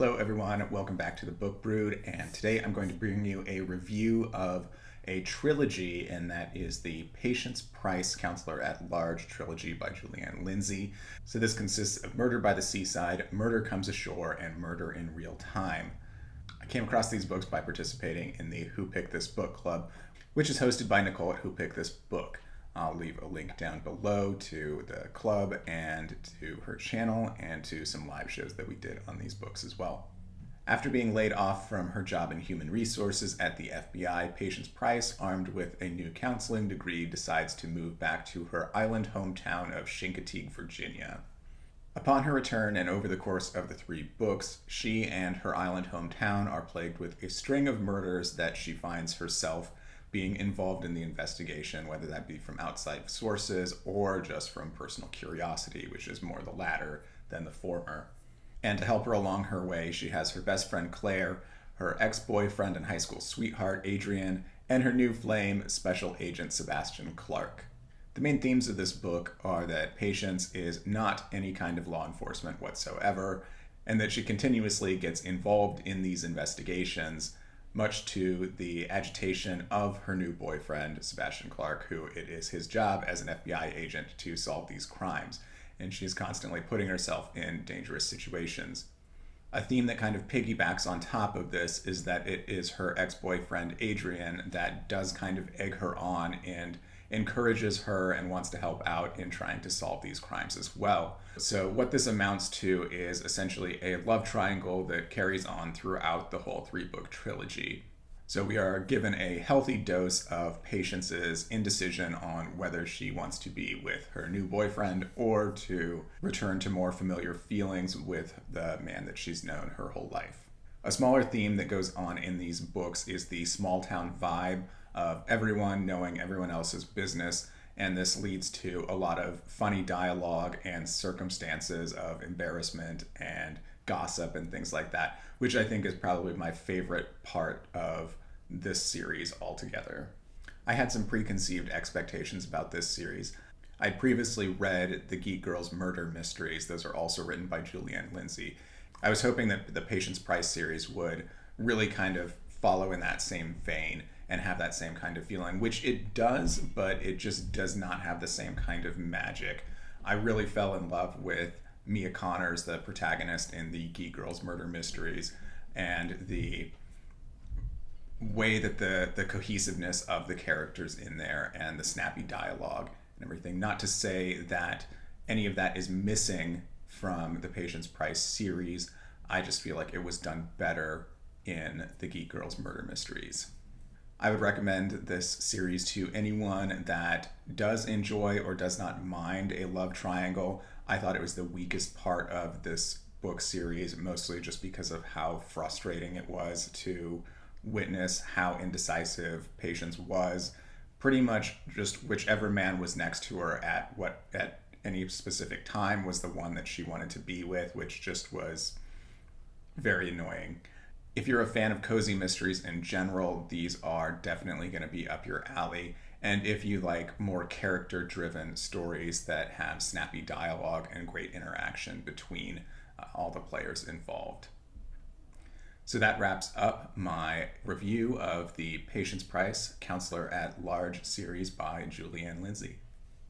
Hello everyone, welcome back to the Book Brood, and today I'm going to bring you a review of a trilogy, and that is the Patience Price Counselor at Large trilogy by Lindsey. So this consists of Murder by the Seaside, Murder Comes Ashore, and Murder in Real Time. I came across these books by participating in the Who Picked This Book Club, which is hosted by Nicole at Who Picked This Book. I'll leave a link down below to the club and to her channel and to some live shows that we did on these books as well. After being laid off from her job in human resources at the FBI, Patience Price, armed with a new counseling degree, decides to move back to her island hometown of Chincoteague, Virginia. Upon her return and over the course of the 3 books, she and her island hometown are plagued with a string of murders that she finds herself being involved in the investigation, whether that be from outside sources or just from personal curiosity, which is more the latter than the former. And to help her along her way, she has her best friend Claire, her ex-boyfriend and high school sweetheart Adrian, and her new flame, Special Agent Sebastian Clark. The main themes of this book are that Patience is not any kind of law enforcement whatsoever, and that she continuously gets involved in these investigations, much to the agitation of her new boyfriend, Sebastian Clark, who it is his job as an FBI agent to solve these crimes, and she's constantly putting herself in dangerous situations. A theme that kind of piggybacks on top of this is that it is her ex-boyfriend, Adrian, that does kind of egg her on and encourages her and wants to help out in trying to solve these crimes as well. So what this amounts to is essentially a love triangle that carries on throughout the whole 3-book trilogy. So we are given a healthy dose of Patience's indecision on whether she wants to be with her new boyfriend or to return to more familiar feelings with the man that she's known her whole life. A smaller theme that goes on in these books is the small town vibe of everyone knowing everyone else's business, and this leads to a lot of funny dialogue and circumstances of embarrassment and gossip and things like that, which I think is probably my favorite part of this series altogether. I had some preconceived expectations about this series. I'd previously read the Geek Girls Murder Mysteries. Those are also written by Lindsey. I was hoping that the Patience Price series would really kind of follow in that same vein and have that same kind of feeling, which it does, but it just does not have the same kind of magic. I really fell in love with Mia Connors, the protagonist in the Geek Girls Murder Mysteries, and the way that the cohesiveness of the characters in there and the snappy dialogue and everything. Not to say that any of that is missing from the Patience Price series. I just feel like it was done better in the Geek Girls Murder Mysteries. I would recommend this series to anyone that does enjoy or does not mind a love triangle. I thought it was the weakest part of this book series, mostly just because of how frustrating it was to witness how indecisive Patience was. Pretty much just whichever man was next to her at any specific time was the one that she wanted to be with, which just was very annoying. If you're a fan of cozy mysteries in general, these are definitely going to be up your alley. And if you like more character-driven stories that have snappy dialogue and great interaction between all the players involved. So that wraps up my review of the Patience Price Counselor at Large series by Lindsey.